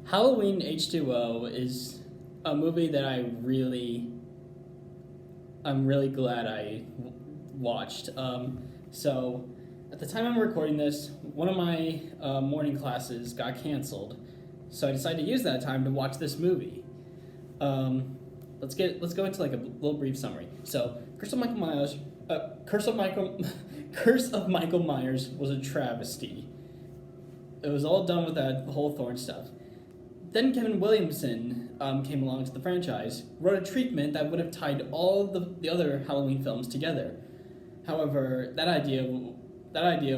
Halloween H2O is a movie that I'm really glad I watched. So at the time I'm recording this, one of my morning classes got canceled, so I decided to use that time to watch this movie. Let's go into like a little brief summary. So Curse of Michael Myers was a travesty. It was all done with that whole Thorn stuff. Then Kevin Williamson came along to the franchise, wrote a treatment that would have tied all the other Halloween films together. However, that idea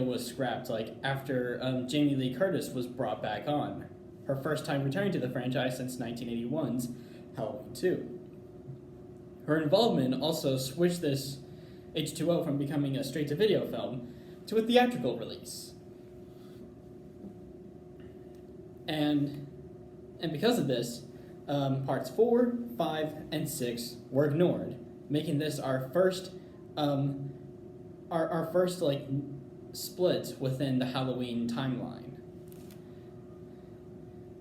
was scrapped after Jamie Lee Curtis was brought back on, her first time returning to the franchise since 1981's Halloween 2. Her involvement also switched this H2O from becoming a straight-to-video film to a theatrical release. And because of this, parts 4, 5, and 6 were ignored, making this our first split within the Halloween timeline.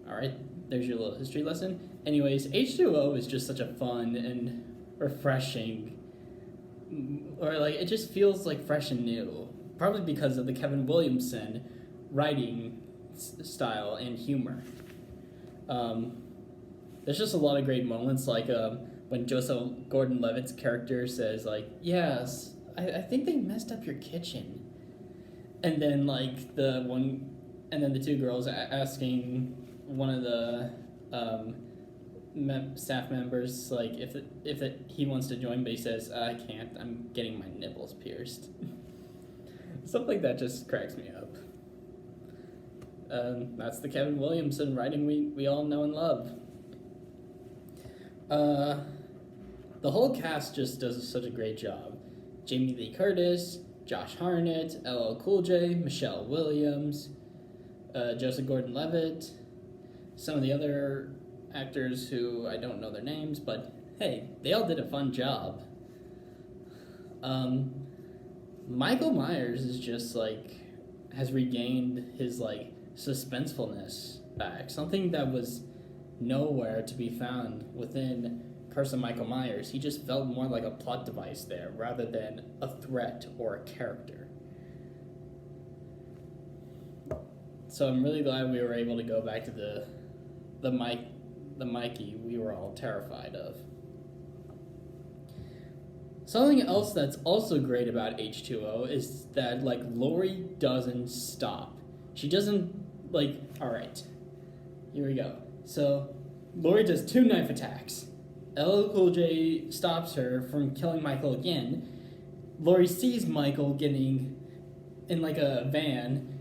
Alright, there's your little history lesson. Anyways, H2O is just such a fun and refreshing, it just feels like fresh and new, probably because of the Kevin Williamson writing style and humor. There's just a lot of great moments, when Joseph Gordon-Levitt's character says, yes, I think they messed up your kitchen. And then, the two girls asking one of the staff members, if he wants to join, but he says, I can't, I'm getting my nipples pierced. Stuff like that just cracks me up. That's the Kevin Williamson writing we all know and love. The whole cast just does such a great job. Jamie Lee Curtis, Josh Hartnett, LL Cool J, Michelle Williams, Joseph Gordon-Levitt, some of the other actors who I don't know their names, but hey, they all did a fun job. Michael Myers is just has regained his suspensefulness back, something that was nowhere to be found within Curse of Michael Myers. He just felt more like a plot device there rather than a threat or a character. So I'm really glad we were able to go back to the Mikey we were all terrified of. Something else that's also great about H2O is that Laurie doesn't stop. She doesn't alright, here we go. So Laurie does 2 knife attacks. LL Cool J stops her from killing Michael again. Laurie sees Michael getting in a van,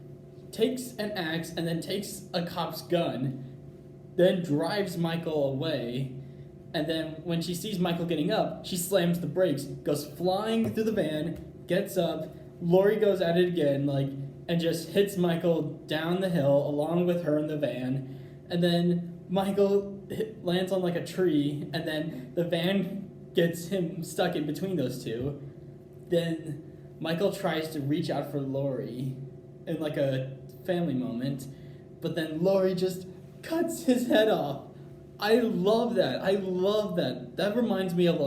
takes an axe, and then takes a cop's gun, then drives Michael away, and then when she sees Michael getting up, she slams the brakes, goes flying through the van, gets up, Laurie goes at it again, and just hits Michael down the hill along with her in the van, and then Michael lands on a tree, and then the van gets him stuck in between those two. Then Michael tries to reach out for Laurie in a family moment, but then Laurie just cuts his head off. I love that. That reminds me of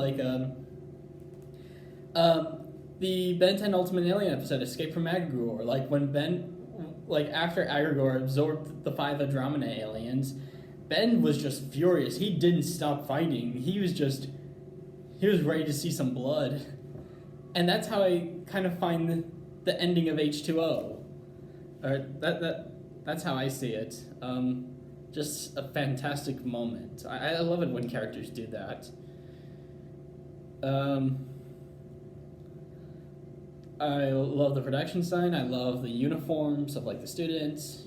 the Ben 10 Ultimate Alien episode, Escape from Agrigor. When Ben, after Agrigor absorbed the 5 Andromeda aliens, Ben was just furious. He didn't stop fighting. He was ready to see some blood. And that's how I kind of find the ending of H2O. That's how I see it. Just a fantastic moment. I love it when characters do that. I love the production design. I love the uniforms of the students.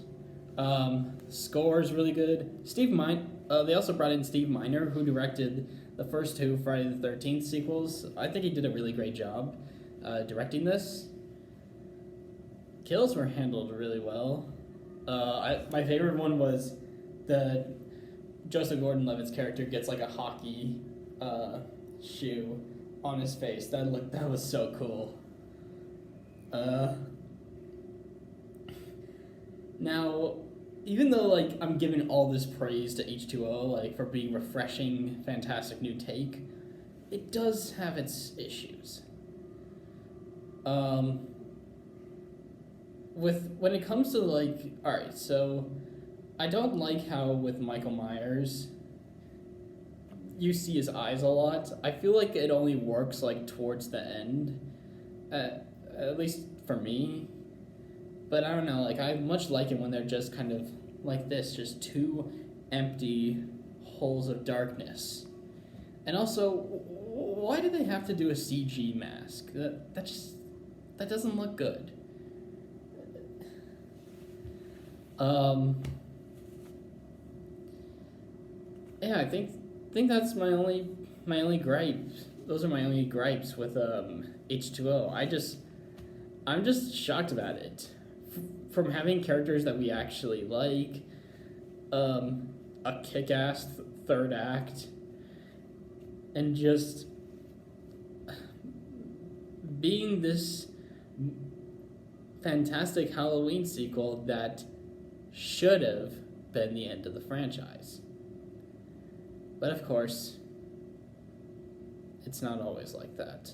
Score is really good. They also brought in Steve Miner, who directed the first 2 Friday the 13th sequels. I think he did a really great job directing this. Kills were handled really well. My favorite one was the Joseph Gordon-Levitt's character gets a hockey shoe on his face. That was so cool. Now, even though like I'm giving all this praise to H2O like for being refreshing, fantastic new take, it does have its issues. With when it comes to like, all right, so I don't like how with Michael Myers you see his eyes a lot. I feel like it only works like towards the end, at least for me. But I don't know, like I much like it when they're just kind of like this, just two empty holes of darkness. And also, why do they have to do a CG mask? That doesn't look good. Yeah, I think that's my only gripes. Those are my only gripes with H2O. I'm just shocked about it. From having characters that we actually like, a kick-ass third act, and just being this fantastic Halloween sequel that should have been the end of the franchise. But of course, it's not always like that.